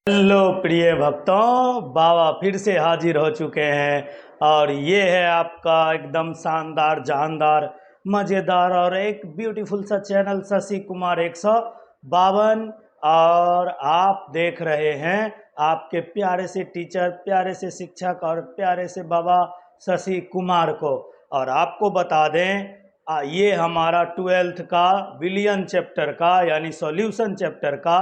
Hello प्रिय भक्तों, बाबा फिर से हाजिर हो चुके हैं और ये है आपका एकदम शानदार जानदार मज़ेदार और एक ब्यूटीफुल सा चैनल शशि कुमार 152। और आप देख रहे हैं आपके प्यारे से टीचर, प्यारे से शिक्षक और प्यारे से बाबा शशि कुमार को। और आपको बता दें ये हमारा 12th का विलियन चैप्टर का यानी सॉल्यूशन चैप्टर का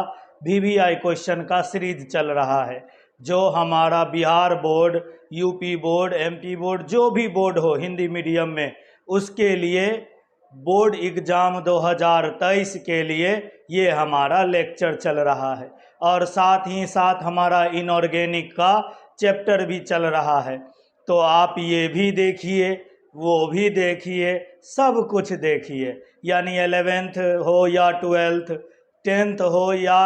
VVI क्वेश्चन का सीरीज चल रहा है, जो हमारा Bihar board, UP board, MP board, जो भी बोर्ड हो हिंदी मीडियम में, उसके लिए बोर्ड एग्ज़ाम 2023 के लिए ये हमारा लेक्चर चल रहा है। और साथ ही साथ हमारा इनऑर्गेनिक का चैप्टर भी चल रहा है। तो आप ये भी देखिए, वो भी देखिए, सब कुछ देखिए। यानी 11th हो या 12th, 10th हो या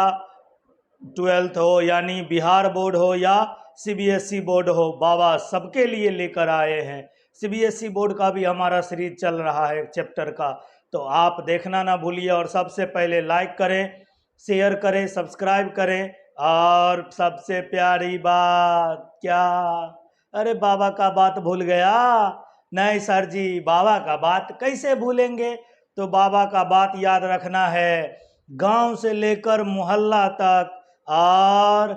12th हो, यानी बिहार बोर्ड हो या CBSE बोर्ड हो, बाबा सबके लिए लेकर आए हैं। CBSE बोर्ड का भी हमारा सीरीज चल रहा है चैप्टर का, तो आप देखना ना भूलिए। और सबसे पहले लाइक करें, शेयर करें, सब्सक्राइब करें। और सबसे प्यारी बात क्या, अरे बाबा का बात भूल गया? नहीं सर जी, बाबा का बात कैसे भूलेंगे? तो बाबा का बात याद रखना है, गांव से लेकर मोहल्ला तक और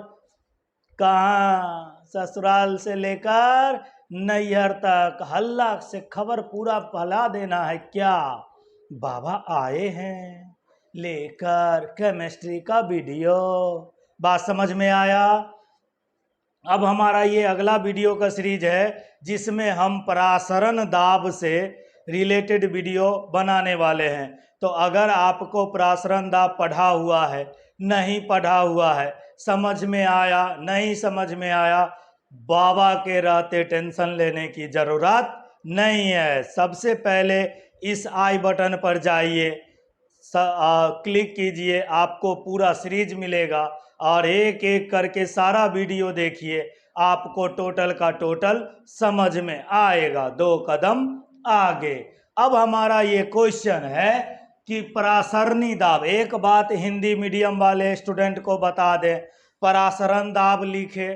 कहाँ ससुराल से लेकर नैहर तक हल्ला से खबर पूरा फैला देना है। क्या बाबा आए हैं लेकर केमिस्ट्री का वीडियो? बात समझ में आया? अब हमारा ये अगला वीडियो का सीरीज है जिसमें हम परासरण दाब से रिलेटेड वीडियो बनाने वाले हैं। तो अगर आपको परासरण दाब पढ़ा हुआ है, नहीं पढ़ा हुआ है, समझ में आया, नहीं समझ में आया, बाबा के रहते टेंशन लेने की ज़रूरत नहीं है। सबसे पहले इस आई बटन पर जाइए, क्लिक कीजिए, आपको पूरा सीरीज मिलेगा और एक एक करके सारा वीडियो देखिए, आपको टोटल का टोटल समझ में आएगा, 2 कदम आगे। अब हमारा ये क्वेश्चन है कि परासरणी दाब, एक बात हिंदी मीडियम वाले स्टूडेंट को बता दें, परासरण दाब लिखे,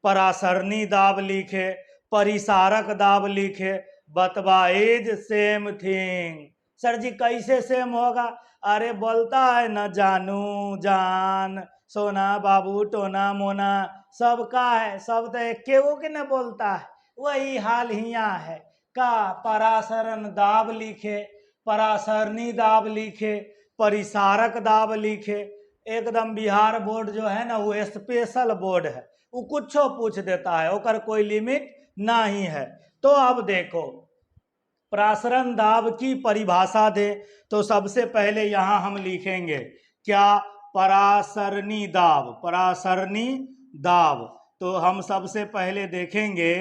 परासरणी दाब लिखे, परिसारक दाब लिखे, बतवा इज सेम थिंग। सर जी कैसे सेम होगा? अरे बोलता है न जानू जान, सोना बाबू टोना मोना, सबका है, सब तो एक के न बोलता है। वही हाल हिया है का परासरण दाब लिखे, परासरणी दाब लिखे, परिसारक दाब लिखे। एकदम बिहार बोर्ड जो है ना, वो स्पेशल बोर्ड है, वो कुछ पूछ देता है, ओकर कोई लिमिट नहीं है। तो अब देखो, परासरण दाब की परिभाषा दे तो सबसे पहले यहां हम लिखेंगे क्या? परासरणी दाब, परासरणी दाब। तो हम सबसे पहले देखेंगे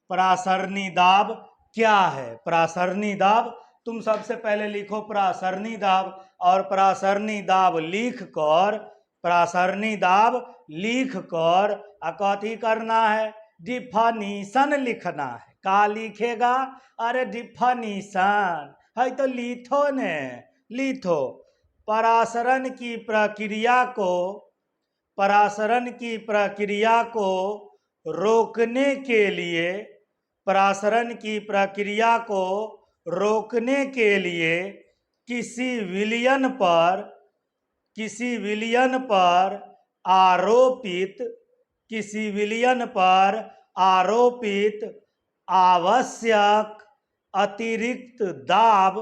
परासरणी दाब क्या है। परासरणी दाब तुम सबसे पहले लिखो परासरणी दाब, और परासरणी दाब लिख कर, परासरणी दाब लिख कर कथी करना है? डिफिनीशन लिखना है। का लिखेगा? अरे डिफिनीशन है तो लिथो ने, लिथो। परासरण की प्रक्रिया को, परासरण की प्रक्रिया को रोकने के लिए, परासरण की प्रक्रिया को रोकने के लिए किसी विलयन पर, किसी विलयन पर आरोपित, किसी विलयन पर आरोपित आवश्यक अतिरिक्त दाब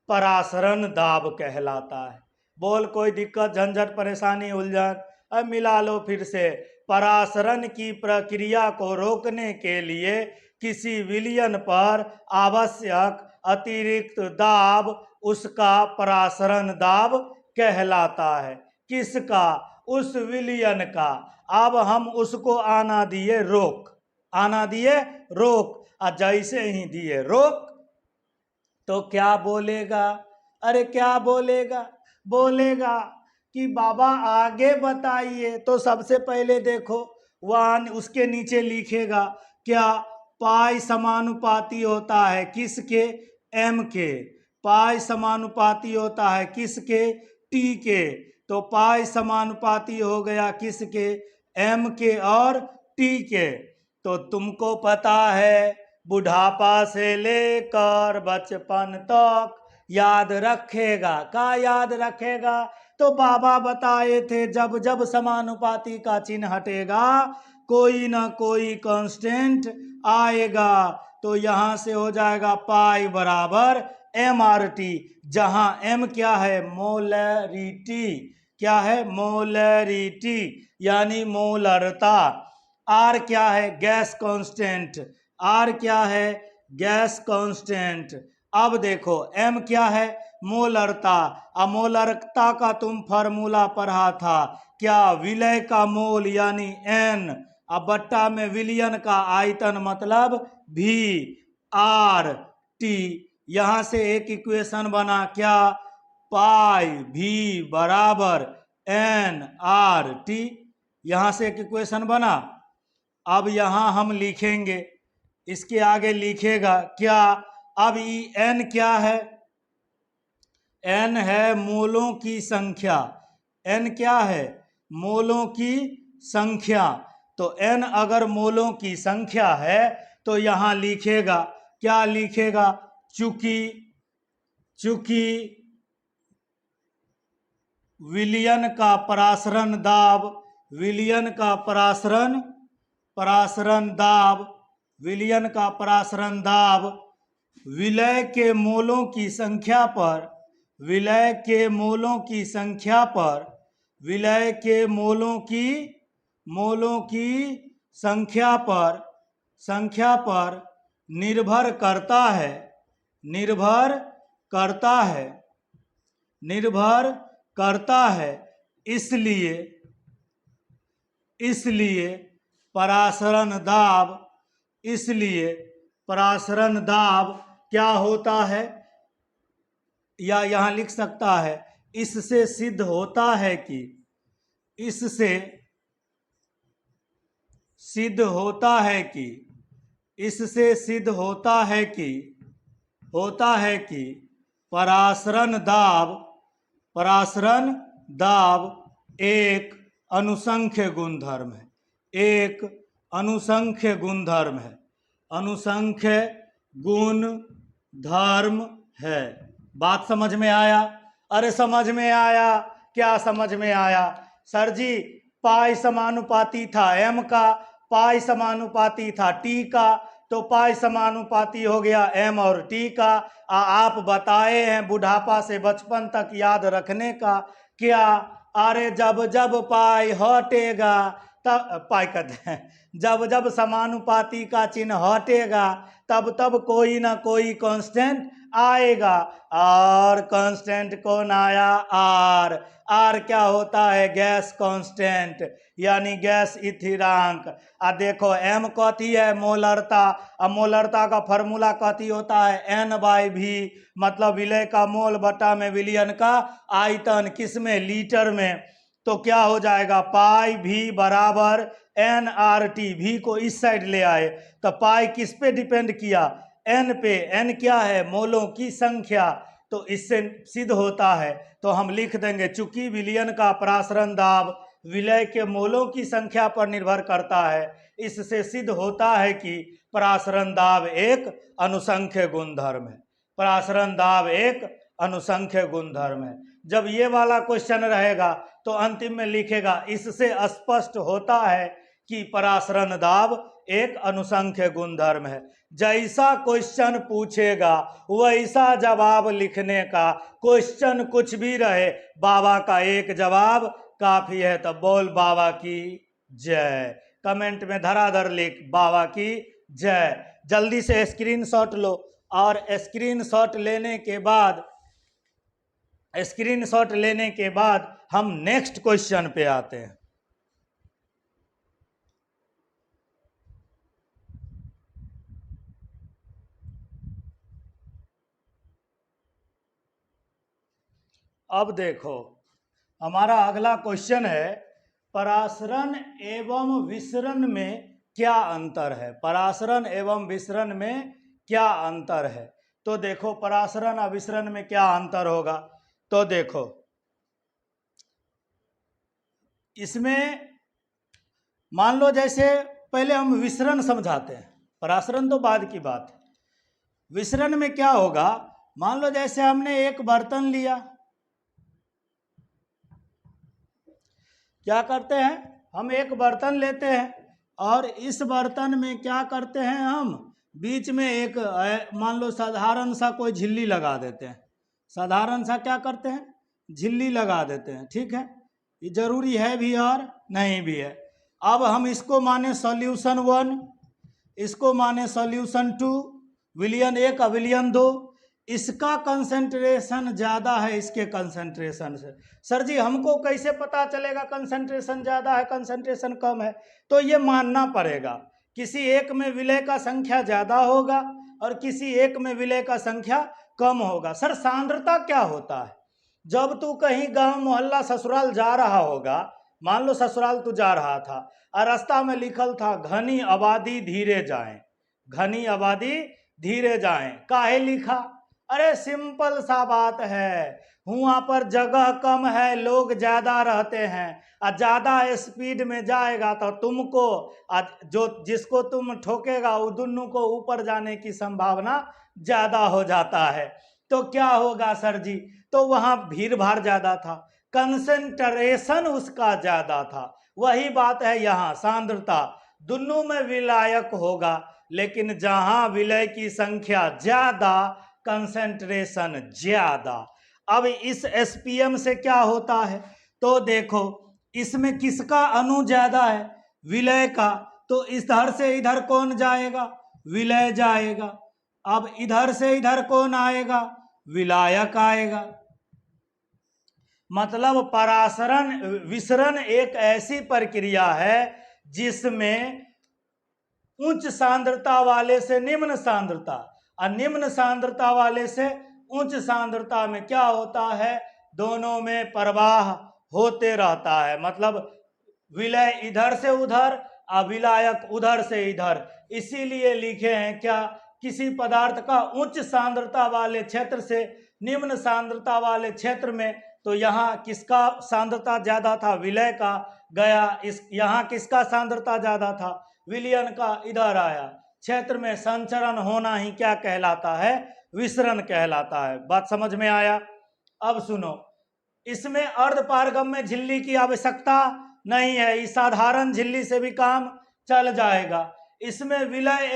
परासरण दाब कहलाता है। बोल कोई दिक्कत झंझट परेशानी उलझन? अब मिला लो फिर से। परासरण की प्रक्रिया को रोकने के लिए किसी विलयन पर आवश्यक अतिरिक्त दाब उसका परासरण दाब कहलाता है। किसका? उस विलयन का। अब हम उसको आना दिए रोक, आना दिए रोक, और जैसे ही दिए रोक तो क्या बोलेगा? अरे क्या बोलेगा? बोलेगा कि बाबा आगे बताइए। तो सबसे पहले देखो, वहां उसके नीचे लिखेगा क्या? पाई समानुपाती होता है किसके? M के। पाई समानुपाती होता है किसके? T के। तो पाई समानुपाती हो गया किसके? एम के और टी के। तो तुमको पता है बुढ़ापा से लेकर बचपन तक याद रखेगा। का याद रखेगा? तो बाबा बताए थे जब जब समानुपाती का चिन्ह हटेगा कोई ना कोई कांस्टेंट आएगा। तो यहां से हो जाएगा पाई बराबर एम आर टी, जहां एम क्या है? मोलरिटी। क्या है? मोलरिटी यानी मोलरता। आर क्या है? Gas constant. आर क्या है? Gas constant. अब देखो एम क्या है? मोलरता। अमोलरता का तुम फार्मूला पढ़ा था क्या? विलय का मोल यानी एन, अब बट्टा में विलयन का आयतन मतलब भी, आर टी। यहां से एक इक्वेशन बना क्या? पाई भी बराबर एन आर टी। यहां से एक इक्वेशन बना। अब यहां हम लिखेंगे, इसके आगे लिखेगा क्या? अब ई एन क्या है? एन है मोलों की संख्या। एन क्या है? मोलों की संख्या। तो एन अगर मोलों की संख्या है तो यहां लिखेगा क्या? लिखेगा चूंकि चूंकि विलयन का परासरण दाब, विलयन का परासरण दाब, विलयन का परासरण दाब विलय के मोलों की संख्या पर, विलय के मोलों की संख्या पर, विलय के मोलों की संख्या पर निर्भर करता है, निर्भर करता है, निर्भर करता है। इसलिए इसलिए परासरण दाब, इसलिए परासरण दाब क्या होता है? या यहां लिख सकता है इससे सिद्ध होता है कि, इससे सिद्ध होता है कि, इससे सिद्ध होता है कि परासरण दाब एक अनुसंख्य गुणधर्म है, एक अनुसंख्य गुणधर्म है, अनुसंख्य गुण धर्म है। बात समझ में आया? अरे समझ में आया। क्या समझ में आया? सर जी पाई समानुपाती था एम का, पाई समानुपाती था टी का, तो पाई समानुपाती हो गया एम और टी का। आप बताए हैं बुढ़ापा से बचपन तक याद रखने का। क्या? अरे जब जब पाई हटेगा तब, पाई कहते हैं, जब जब समानुपाती का चिन्ह हटेगा तब तब कोई ना कोई कांस्टेंट आएगा। और कांस्टेंट कौन आया? आर। आर क्या होता है? गैस कांस्टेंट यानी गैस स्थिरांक। देखो एम कथी है? मोलरता। अब मोलरता का फॉर्मूला कथी होता है? एन बाई भी, मतलब विलय का मोल बटा में विलयन का आयतन, किसमें? लीटर में। तो क्या हो जाएगा? पाई भी बराबर एन आर टी। भी को इस साइड ले आए तो पाई किस पे डिपेंड किया? एन पे। एन क्या है? मोलों की संख्या। तो इससे सिद्ध होता है, तो हम लिख देंगे चूंकि विलयन का परासरण दाब विलय के मोलों की संख्या पर निर्भर करता है, इससे सिद्ध होता है कि परासरण दाब एक अनुसंख्य गुणधर्म है। परासरण दाब एक अनुसंख्य गुणधर्म है। जब ये वाला क्वेश्चन रहेगा तो अंतिम में लिखेगा इससे स्पष्ट होता है कि परासरण दाब एक अनुसंख्य गुणधर्म है। जैसा क्वेश्चन पूछेगा वैसा जवाब लिखने का। क्वेश्चन कुछ भी रहे, बाबा का एक जवाब काफी है। तो बोल बाबा की जय। कमेंट में धराधर लिख बाबा की जय। जल्दी से स्क्रीनशॉट लो, और स्क्रीनशॉट लेने के बाद हम नेक्स्ट क्वेश्चन पे आते हैं। अब देखो हमारा अगला क्वेश्चन है परासरण एवं विसरण में क्या अंतर है? परासरण एवं विसरण में क्या अंतर है? तो देखो परासरण और विसरण में क्या अंतर होगा। तो देखो इसमें मान लो जैसे पहले हम विसरण समझाते हैं, परासरण तो बाद की बात है। विसरण में क्या होगा, मान लो जैसे हमने एक बर्तन लिया, क्या करते हैं हम एक बर्तन लेते हैं और इस बर्तन में क्या करते हैं हम बीच में एक मान लो साधारण सा कोई झिल्ली लगा देते हैं, साधारण सा क्या करते हैं झिल्ली लगा देते हैं, ठीक है। ये जरूरी है भी और नहीं भी है। अब हम इसको माने सॉल्यूशन 1, इसको माने सॉल्यूशन 2, विलियन 1 का विलियन 2, इसका कंसंट्रेशन ज़्यादा है इसके कंसंट्रेशन से। सर जी हमको कैसे पता चलेगा कंसंट्रेशन ज़्यादा है कंसंट्रेशन कम है? तो ये मानना पड़ेगा किसी एक में विलय का संख्या ज़्यादा होगा और किसी एक में विलय का संख्या कम होगा। सर सांद्रता क्या होता है? जब तू कहीं गांव मोहल्ला ससुराल जा रहा होगा, मान लो ससुराल तू जा रहा था और रास्ता में लिखल था घनी आबादी धीरे जाएं, घनी आबादी धीरे जाएं, काहे लिखा? अरे सिंपल सा बात है, वहाँ पर जगह कम है, लोग ज़्यादा रहते हैं और ज़्यादा स्पीड में जाएगा तो तुमको जो जिसको तुम ठोकेगा वो दोनों को ऊपर जाने की संभावना ज़्यादा हो जाता है। तो क्या होगा सर जी? तो वहाँ भीड़ भाड़ ज़्यादा था, कंसंट्रेशन उसका ज़्यादा था। वही बात है यहाँ, सांद्रता दोनों में विलायक होगा, लेकिन जहाँ विलय की संख्या ज़्यादा कंसंट्रेशन ज़्यादा। अब इस एसपीएम से क्या होता है तो देखो, इसमें किसका अणु ज़्यादा है? विलय का। तो इधर से इधर कौन जाएगा? विलय जाएगा। अब इधर से इधर कौन आएगा? विलायक आएगा। मतलब परासरण विसरण एक ऐसी प्रक्रिया है जिसमें उच्च सांद्रता वाले से निम्न सांद्रता और निम्न सांद्रता वाले से उच्च सांद्रता में क्या होता है, दोनों में प्रवाह होते रहता है। मतलब विलय इधर से उधर और विलायक उधर से इधर। इसीलिए लिखे हैं क्या, किसी पदार्थ का उच्च सांद्रता वाले क्षेत्र से निम्न सांद्रता वाले क्षेत्र में, तो यहाँ किसका सांद्रता ज़्यादा था? विलय का गया। इस यहाँ किसका सांद्रता ज़्यादा था? विलयन का इधर आया। क्षेत्र में संचरण होना ही क्या कहलाता है? विसरण कहलाता है। बात समझ में आया? अब सुनो, इसमें अर्धपारगम्य झिल्ली की आवश्यकता नहीं है, इस साधारण झिल्ली से भी काम चल जाएगा। इसमें विलय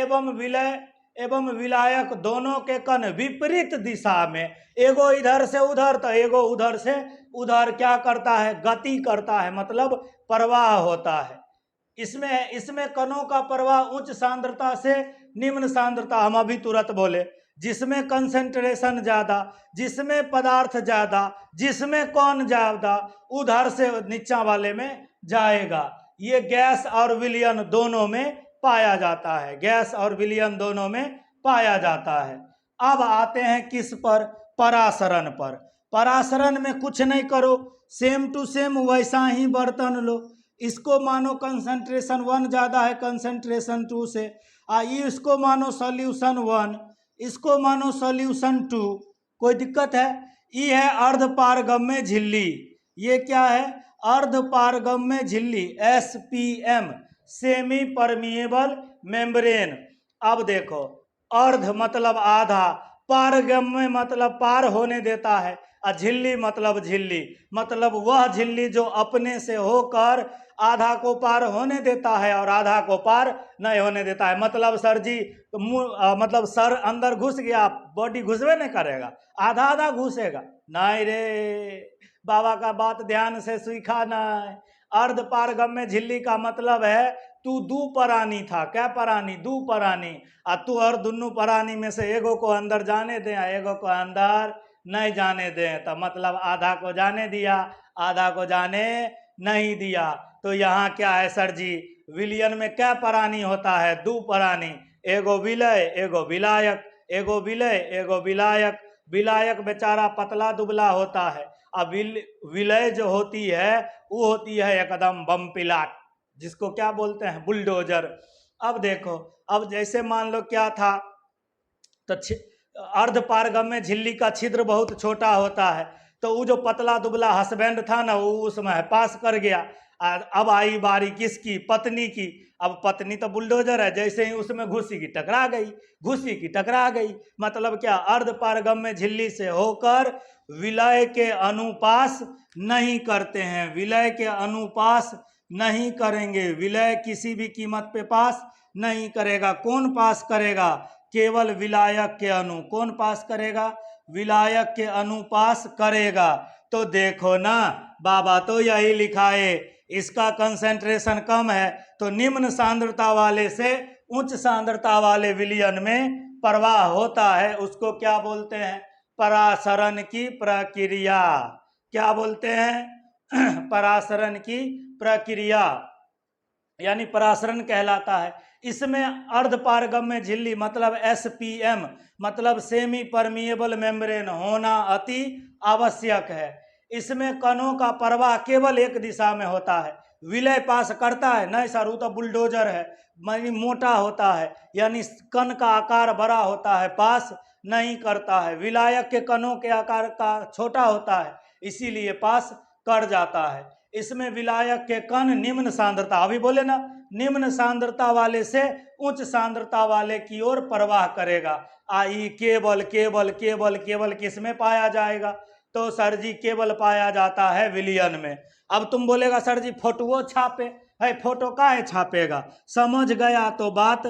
एवं विलायक दोनों के कण विपरीत दिशा में, एगो इधर से उधर तो एगो उधर से उधर क्या करता है? गति करता है, मतलब प्रवाह होता है। इसमें कणों का प्रवाह उच्च सांद्रता से निम्न सांद्रता, हम अभी तुरंत बोले, जिसमें कंसंट्रेशन ज़्यादा, जिसमें पदार्थ ज़्यादा, जिसमें कौन ज़्यादा, उधर से नीचा वाले में जाएगा। ये गैस और विलयन दोनों में पाया जाता है, गैस और विलयन दोनों में पाया जाता है। अब आते हैं किस पर? परासरण पर। परासरण में कुछ नहीं करो, सेम टू सेम वैसा ही बर्तन लो, इसको मानो कंसंट्रेशन 1 ज़्यादा है कंसंट्रेशन 2 से, इसको मानो सॉल्यूशन 1, इसको मानो सॉल्यूशन 2। कोई दिक्कत है? ये है अर्धपारगम्य झिल्ली। ये क्या है? अर्धपारगम्य झिल्ली, एसपीएम, सेमी परमिएबल मेम्ब्रेन। अब देखो, अर्ध मतलब आधा, पारगम्य मतलब पार होने देता है, और झिल्ली मतलब झिल्ली, मतलब वह झिल्ली जो अपने से होकर आधा को पार होने देता है और आधा को पार नहीं होने देता है। मतलब सर जी मतलब सर अंदर घुस गया, बॉडी घुसवे नहीं करेगा, आधा आधा घुसेगा। नहीं रे, बाबा का बात ध्यान से सीखा नहीं। अर्ध पारगम्य झिल्ली का मतलब है तू दू परानी था, क्या परानी? दू परानी, और तू और दोनों परानी में से एगो को अंदर जाने दे, एगो को अंदर नहीं जाने दे, तो मतलब आधा को जाने दिया, आधा को जाने नहीं दिया। तो यहाँ क्या है सर जी? विलयन में क्या परानी होता है? दो परानी, एगो विलय एगो विलायक, एगो विलय एगो विलायक। विलायक बेचारा पतला दुबला होता है, अब विलय जो होती है वो होती है एकदम बम पिलाट, जिसको क्या बोलते हैं? बुलडोजर। अब देखो, अब जैसे मान लो क्या था, तो अर्ध पारगम्य झिल्ली का छिद्र बहुत छोटा होता है, तो वो जो पतला दुबला हस्बैंड था ना, वो उसमें पास कर गया। अब आई बारी किसकी? पत्नी की। अब पत्नी तो बुलडोजर है, जैसे ही उसमें घुसी की टकरा गई, घुसी की टकरा गई। मतलब क्या? अर्ध पारगम में झिल्ली से होकर विलय के अनुपास नहीं करते हैं, विलय के अनुपास नहीं करेंगे, विलय किसी भी कीमत पे पास नहीं करेगा। कौन पास करेगा? केवल विलायक के अनु। कौन पास करेगा? विलायक के अनुपास करेगा। तो देखो ना बाबा, तो यही लिखा है, इसका कंसेंट्रेशन कम है तो निम्न सांद्रता वाले से उच्च सांद्रता वाले विलयन में प्रवाह होता है। उसको क्या बोलते हैं? परासरण की प्रक्रिया। क्या बोलते हैं? परासरण की प्रक्रिया, यानी परासरण कहलाता है। इसमें अर्ध पारगम्य झिल्ली मतलब SPM मतलब सेमी परमिएबल मेम्ब्रेन होना अति आवश्यक है। इसमें कणों का प्रवाह केवल एक दिशा में होता है। विलय पास करता है? नहीं सर, वो तो बुलडोजर है, यानी मोटा होता है, यानी कण का आकार बड़ा होता है, पास नहीं करता है। विलायक के कणों के आकार का छोटा होता है, इसीलिए पास कर जाता है। इसमें विलायक के कण निम्न सांद्रता, अभी बोले ना, निम्न सांद्रता वाले से उच्च सांद्रता वाले की ओर प्रवाह करेगा। आई केवल केवल केवल केवल किस में पाया जाएगा? तो सर जी केवल पाया जाता है विलयन में। अब तुम बोलेगा सर जी फोटो छापे है, फोटो काहे छापेगा? समझ गया तो बात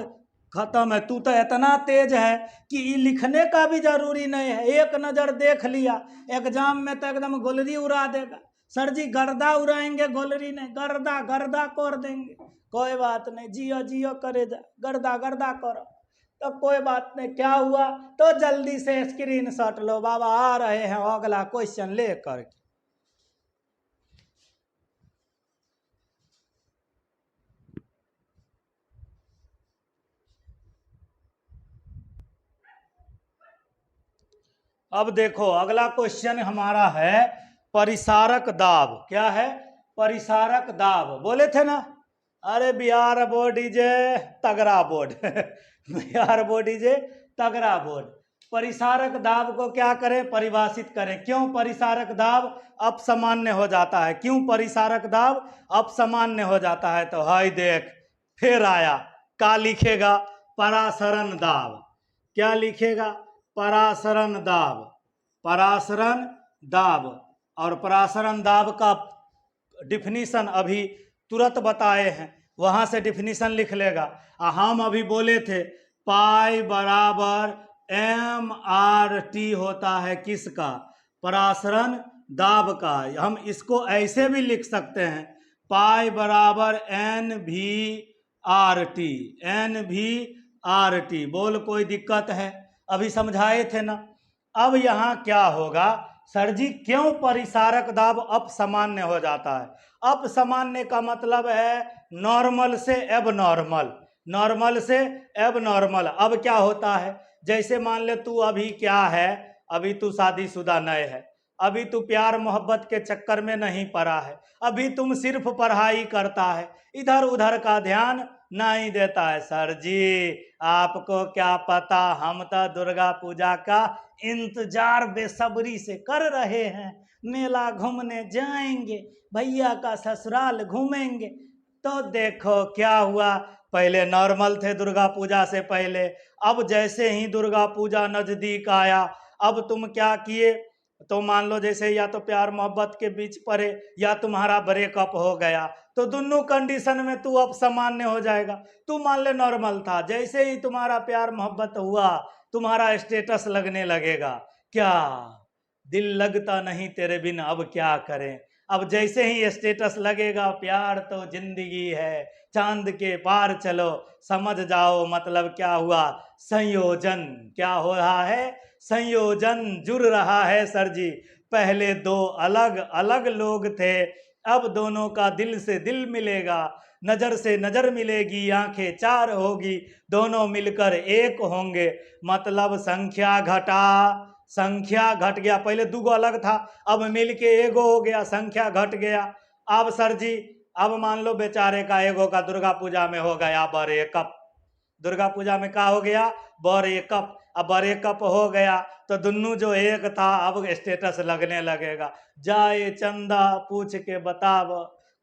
खत्म है। तू तो इतना तेज है कि लिखने का भी जरूरी नहीं है, एक नजर देख लिया, एग्जाम में तो एकदम गोलरी उड़ा देगा। सर जी गर्दा उड़ाएंगे, गोलरी नहीं, गर्दा गर्दा कर देंगे। कोई बात नहीं, जियो जियो करे जा, गर्दा गर्दा करो तो कोई बात नहीं। क्या हुआ? तो जल्दी से स्क्रीनशॉट लो, बाबा आ रहे हैं अगला क्वेश्चन लेकर के। अब देखो अगला क्वेश्चन हमारा है परिसारक दाब। क्या है? परिसारक दाब। बोले थे ना, अरे बिहार बोर्ड इज ए तगड़ा board Bihar board is a तगड़ा बोर्ड। परिसारक दाब को क्या करें? परिभाषित करें। क्यों परिसारक दाब अपसामान्य हो जाता है? क्यों परिसारक दाब अपसामान्य हो जाता है? तो हाय देख, फिर आया। क्या लिखेगा? परासरण दाब। क्या लिखेगा? परासरण दाब। परासरण दाब। और परासरण दाब का डिफिनीशन अभी तुरंत बताए हैं, वहां से डिफिनीशन लिख लेगा। हम अभी बोले थे पाई बराबर MRT होता है किसका? परासरण दाब का। हम इसको ऐसे भी लिख सकते हैं, पाई बराबर NVRT। NVRT बोल, कोई दिक्कत है? अभी समझाए थे ना। अब यहाँ क्या होगा? सर जी क्यों परिसारक दाब अपसामान्य हो जाता है? अपसामान्य का मतलब है नॉर्मल से एबनॉर्मल, नॉर्मल से एबनॉर्मल। अब क्या होता है? जैसे मान ले तू अभी क्या है, अभी तू शादीशुदा नए है, अभी तू प्यार मोहब्बत के चक्कर में नहीं पड़ा है, अभी तुम सिर्फ पढ़ाई करता है, इधर उधर का ध्यान नहीं देता है। सर जी आपको क्या पता, हम तो दुर्गा पूजा का इंतजार बेसब्री से कर रहे हैं, मेला घूमने जाएंगे, भैया का ससुराल घूमेंगे। तो देखो क्या हुआ, पहले नॉर्मल थे दुर्गा पूजा से पहले, अब जैसे ही दुर्गा पूजा नजदीक आया, अब तुम क्या किए? तो मान लो जैसे या तो प्यार मोहब्बत के बीच पड़े या तुम्हारा ब्रेकअप हो गया, तो दोनों कंडीशन में तू अब सामान्य हो जाएगा। तू मान ले नॉर्मल था, जैसे ही तुम्हारा प्यार मोहब्बत हुआ तुम्हारा स्टेटस लगने लगेगा। क्या दिल लगता नहीं तेरे बिन, अब क्या करें? अब जैसे ही स्टेटस लगेगा, प्यार तो जिंदगी है, चांद के पार चलो, समझ जाओ मतलब क्या हुआ? संयोजन। क्या हो रहा है? संयोजन जुड़ रहा है। सर जी पहले दो अलग अलग लोग थे, अब दोनों का दिल से दिल मिलेगा, नजर से नजर मिलेगी, आंखें चार होगी, दोनों मिलकर एक होंगे। मतलब संख्या घटा, संख्या घट गया, पहले दूगो अलग था, अब मिलके एगो हो गया, संख्या घट गया। अब सर जी अब मान लो बेचारे का एगो का दुर्गा पूजा में हो गया ब्रेकअप, दुर्गा पूजा में क्या हो गया, बड़े कप। अब बड़े कप हो गया तो दुन्नू जो एक था अब स्टेटस लगने लगेगा, जाए चंदा पूछ के बताव,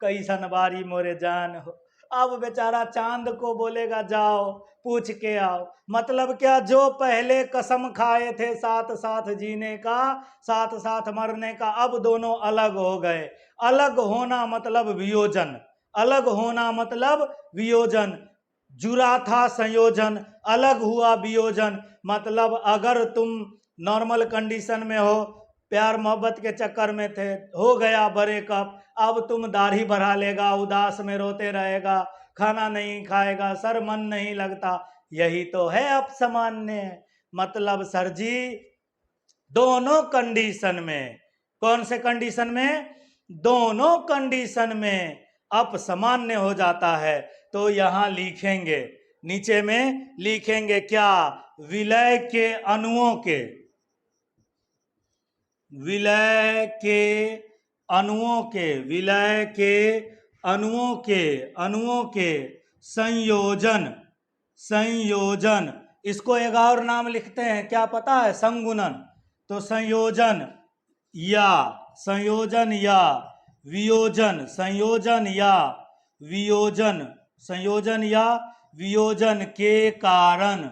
कैसन बारी मोरे जान हो। अब बेचारा चांद को बोलेगा जाओ पूछ के आओ। मतलब क्या, जो पहले कसम खाए थे साथ साथ जीने का, साथ साथ मरने का, अब दोनों अलग हो गए। अलग होना मतलब वियोजन, अलग होना मतलब वियोजन। जुड़ा था संयोजन, अलग हुआ वियोजन। मतलब अगर तुम नॉर्मल कंडीशन में हो, प्यार मोहब्बत के चक्कर में थे, हो गया ब्रेकअप, अब तुम दाढ़ी बढ़ा लेगा, उदास में रोते रहेगा, खाना नहीं खाएगा, सर मन नहीं लगता, यही तो है अपसामान्य। मतलब सर जी, दोनों कंडीशन में, कौन से कंडीशन में, दोनों कंडीशन में अपसामान्य हो जाता है। तो यहां लिखेंगे, नीचे में लिखेंगे क्या, विलय के अणुओं के, विलय के अणुओं के, विलय के अणुओं के, अणुओं के संयोजन, संयोजन। इसको एक और नाम लिखते हैं, क्या पता है, संगुणन। तो संयोजन या, संयोजन या वियोजन, संयोजन या वियोजन, संयोजन या वियोजन के कारण,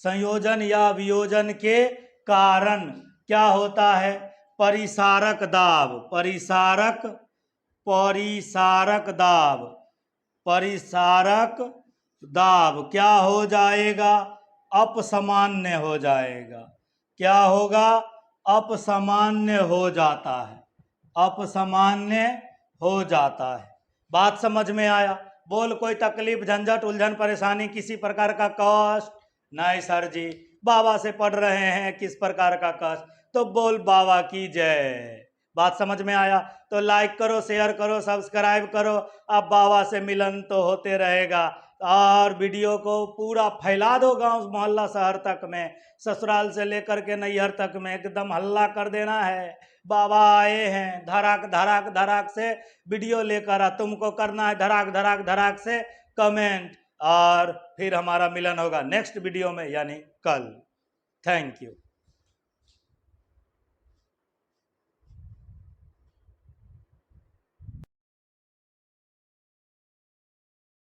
संयोजन या वियोजन के कारण क्या होता है, परिसारक दाब, परिसारक, परिसारक दाब, परिसारक दाब क्या हो जाएगा, अपसामान्य हो जाएगा। क्या होगा, अपसामान्य हो जाता है, अपसामान्य हो जाता है। बात समझ में आया? बोल, कोई तकलीफ, झंझट, उलझन, परेशानी, किसी प्रकार का कष्ट? नहीं सर जी, बाबा से पढ़ रहे हैं, किस प्रकार का कष्ट? तो बोल बाबा की जय। बात समझ में आया? तो लाइक करो, शेयर करो, सब्सक्राइब करो। अब बाबा से मिलन तो होते रहेगा। और वीडियो को पूरा फैला दो, गांव मोहल्ला शहर तक में, ससुराल से लेकर के नैहर तक में एकदम हल्ला कर देना है, बाबा आए हैं। धड़ाक धड़ाक धड़ाक से वीडियो लेकर आ, तुमको करना है धड़ाक धड़ाक धड़ाक से कमेंट, और फिर हमारा मिलन होगा नेक्स्ट वीडियो में, यानी कल। Thank you.